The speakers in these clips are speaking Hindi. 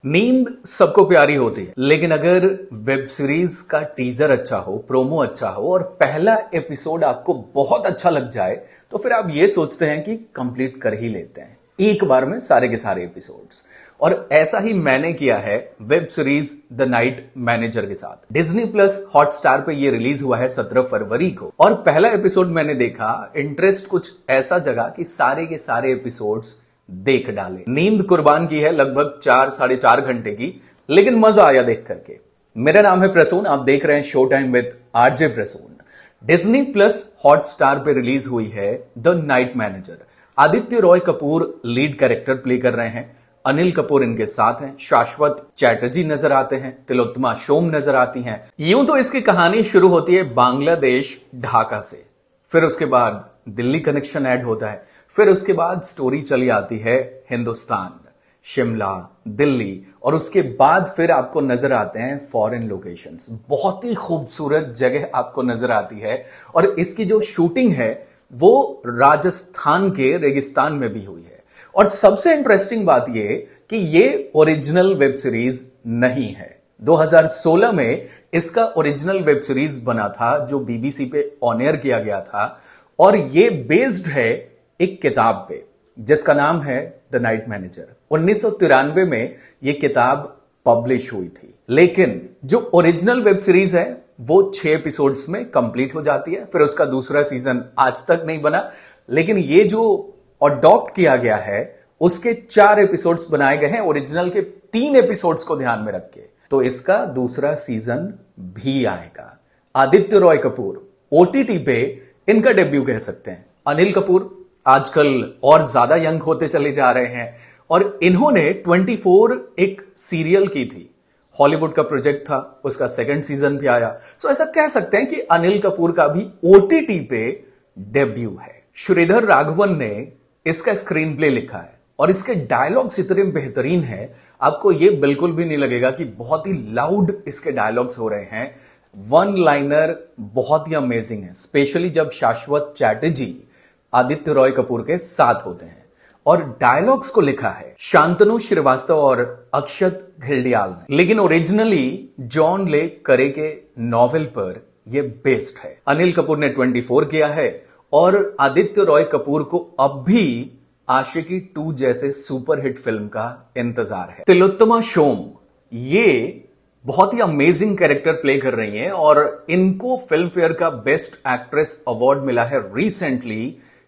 नींद सबको प्यारी होती है, लेकिन अगर वेब सीरीज का टीजर अच्छा हो, प्रोमो अच्छा हो और पहला एपिसोड आपको बहुत अच्छा लग जाए तो फिर आप ये सोचते हैं कि कंप्लीट कर ही लेते हैं एक बार में सारे के सारे एपिसोड्स। और ऐसा ही मैंने किया है web series the night manager के साथ। डिज्नी प्लस हॉटस्टार पे ये रिलीज हुआ है 17 फरवरी को और पहला एपिसोड मैंने देखा, इंटरेस्ट कुछ ऐसा जगा कि सारे के सारे एपिसोड्स देख डाले। नींद कुर्बान की है लगभग 4-4.5 घंटे की, लेकिन मजा आया देख करके। मेरा नाम है प्रसून, आप देख रहे हैं show time with RJ Prasoon. Disney plus Hotstar पे रिलीज हुई है the night manager. Aditya Roy Kapur lead character play कर रहे हैं, अनिल कपूर इनके साथ हैं, शाश्वत चैटर्जी नजर आते हैं, तिलोत्तमा सोम नजर आती हैं। यूं तो इसकी कहानी शुरू होती है बांग्लादेश ढाका से, फिर उसके बाद दिल्ली कनेक्शन ऐड होता है, फिर उसके बाद स्टोरी चली आती है हिंदुस्तान, शिमला, दिल्ली, और उसके बाद फिर आपको नजर आते हैं फॉरेन लोकेशंस। बहुत ही खूबसूरत जगह आपको नजर आती है और इसकी जो शूटिंग है वो राजस्थान के रेगिस्तान में भी हुई है। और सबसे इंटरेस्टिंग बात ये कि ये ओरिजिनल वेब सीरीज नहीं है। 2016 में इसका ओरिजिनल वेब सीरीज बना था जो बीबीसी पे ऑन एयर किया गया था और ये बेस्ड है एक किताब पे जिसका नाम है द नाइट मैनेजर। 1993 में ये किताब पब्लिश हुई थी, लेकिन जो ओरिजिनल वेब सीरीज है वो 6 एपिसोड्स में कंप्लीट हो जाती है। फिर उसका दूसरा सीजन आज तक नहीं बना, लेकिन ये जो अडॉप्ट किया गया है उसके 4 एपिसोड्स बनाए गए हैं, ओरिजिनल के 3 एपिसोड्स को ध्यान में रख के। तो इसका दूसरा सीजन भी आएगा। आदित्य रॉय कपूर ओटीटी पे इनका डेब्यू कह सकते हैं। अनिल कपूर आजकल और ज्यादा यंग होते चले जा रहे हैं और इन्होंने 24 एक सीरियल की थी, हॉलीवुड का प्रोजेक्ट था, उसका सेकंड सीजन भी आया। सो ऐसा कह सकते हैं कि अनिल कपूर का भी ओटीटी पे डेब्यू है। श्रीधर राघवन ने इसका स्क्रीन प्ले लिखा है और इसके डायलॉग्स इतने बेहतरीन हैं, आपको यह बिल्कुल भी नहीं लगेगा कि बहुत ही लाउड इसके डायलॉग्स हो रहे हैं। वन लाइनर बहुत ही अमेजिंग है, स्पेशली जब शाश्वत चैटर्जी आदित्य रॉय कपूर के साथ होते हैं। और डायलॉग्स को लिखा है शांतनु श्रीवास्तव और अक्षत घिल्डियाल ने, लेकिन ओरिजिनली जॉन ले करे के नॉवेल पर यह बेस्ड है। अनिल कपूर ने 24 किया है और आदित्य रॉय कपूर को अब भी आशिकी 2 जैसे सुपरहिट फिल्म का इंतजार है। तिलोत्तमा सोम ये बहुत ही अमेजिंग कैरेक्टर प्ले कर रही हैं और इनको फिल्म फेयर का बेस्ट एक्ट्रेस अवार्ड मिला है रिसेंटली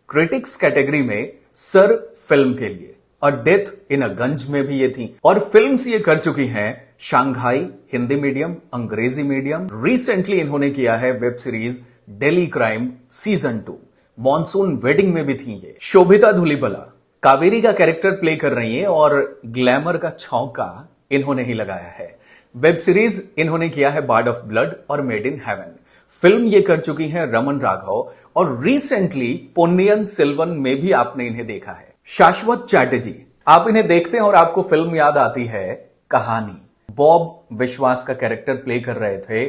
क्रिटिक्स कैटेगरी में सर फिल्म के लिए। अ डेथ इन अ गंज में भी ये थी और फिल्म्स ये कर चुकी हैं शंघाई हिंदी मीडियम, अंग्रेजी मीडियम। रिसेंटली इन्होंने किया है web series daily crime season 2, monsoon wedding में भी थी ये। शोभिता धुलीपला कावेरी का कैरेक्टर प्ले कर रही है और ग्लैमर का छौंका इन्होंने ही लगाया है। वेब सीरीज इन्होंने किया है बार्ड ऑफ ब्लड और मेड इन हेवन। फिल्म ये कर चुकी हैं रमन राघव और रिसेंटली पोन्नियन सेल्वन में भी आपने इन्हें देखा है। शाश्वत चैटर्जी, आप इन्हें देखते हैं और आपको फिल्म याद आती है कहानी। बॉब विश्वास का कैरेक्टर प्ले कर रहे थे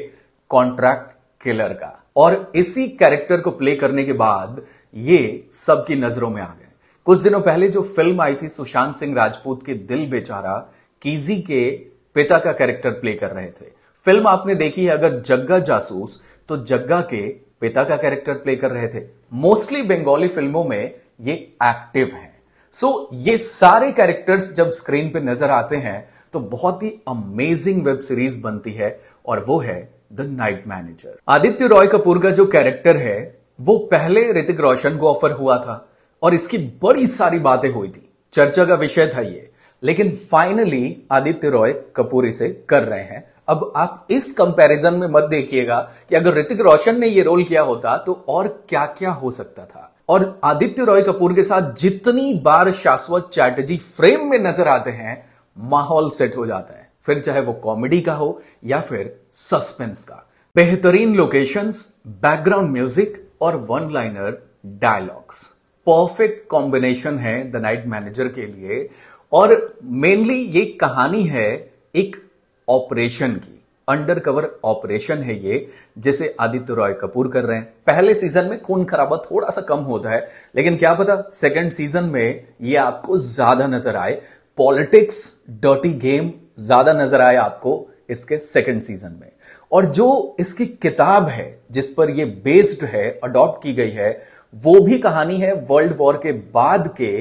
कॉन्ट्रैक्ट किलर का और इसी कैरेक्टर को प्ले करने के बाद ये सबकी नजरों में आ गए। कुछ दिनों पहले जो फिल्म आई थी सुशांत सिंह राजपूत के दिल बेचारा, कीजी के पिता का कैरेक्टर प्ले कर रहे थे। फिल्म आपने देखी है अगर जग्गा जासूस, तो जग्गा के पिता का कैरेक्टर प्ले कर रहे थे। मोस्टली बंगाली फिल्मों में ये एक्टिव हैं। सो ये सारे कैरेक्टर्स जब स्क्रीन पे नजर आते हैं तो बहुत ही अमेजिंग वेब सीरीज बनती है और वो है the night manager. Aditya Roy Kapoor का जो कैरेक्टर है वो पहले ऋतिक रोशन को ऑफर हुआ था और इसकी बड़ी सारी बातें हुई थी, चर्चा का विषय था ये, लेकिन फाइनली आदित्य रॉय कपूर इसे कर रहे हैं। अब आप इस कंपैरिजन में मत देखिएगा कि अगर ऋतिक रोशन ने ये रोल किया होता तो और क्या क्या हो सकता था। और आदित्य रॉय कपूर के साथ जितनी बार शाश्वत चैटर्जी फ्रेम में नजर आते हैं माहौल सेट हो जाता है, फिर चाहे वो कॉमेडी का हो या फिर सस्पेंस का। बेहतरीन लोकेशंस, बैकग्राउंड म्यूजिक और one liner dialogues, perfect combination है द नाइट मैनेजर के लिए। और मेनली ये कहानी है एक ऑपरेशन की, अंडर कवर ऑपरेशन है ये, जिसे आदित्य रॉय कपूर कर रहे हैं। पहले सीजन में खून खराबा थोड़ा सा कम होता है, लेकिन क्या पता सेकंड सीजन में ये आपको ज्यादा नजर आए। पॉलिटिक्स, डर्टी गेम ज्यादा नजर आए आपको इसके सेकंड सीजन में। और जो इसकी किताब है जिस पर यह बेस्ड है, अडॉप्ट की गई है, वो भी कहानी है वर्ल्ड वॉर के बाद के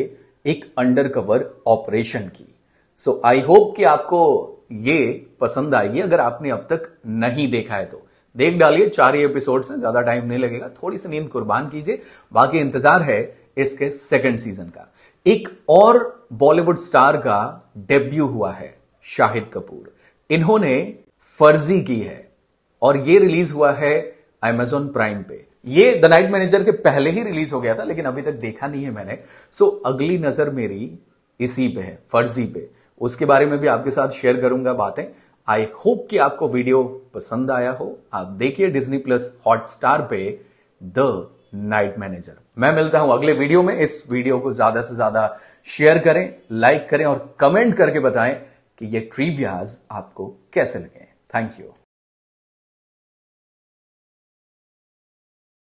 एक अंडरकवर ऑपरेशन की। सो आई होप कि आपको ये पसंद आएगी। अगर आपने अब तक नहीं देखा है तो देख डालिए, 4 ही एपिसोड्स हैं, ज्यादा टाइम नहीं लगेगा, थोड़ी सी नींद कुर्बान कीजिए, बाकी इंतजार है इसके सेकंड सीजन का। एक और बॉलीवुड स्टार का डेब्यू हुआ है, शाहिद कपूर। इन्होंने फर्जी की है और ये रिलीज हुआ है अमेजॉन प्राइम पे। ये द नाइट मैनेजर के पहले ही रिलीज हो गया था, लेकिन अभी तक देखा नहीं है मैंने। सो अगली नजर मेरी इसी पे है, फर्जी पे। उसके बारे में भी आपके साथ शेयर करूंगा बातें। आई होप कि आपको वीडियो पसंद आया हो। आप देखिए डिज्नी प्लस हॉटस्टार पे द नाइट मैनेजर। मैं मिलता हूं अगले वीडियो में। इस वीडियो को ज्यादा से ज्यादा शेयर करें, लाइक करें और कमेंट करके बताएं कि ये ट्रिवियाज आपको कैसे लगे। Thank you.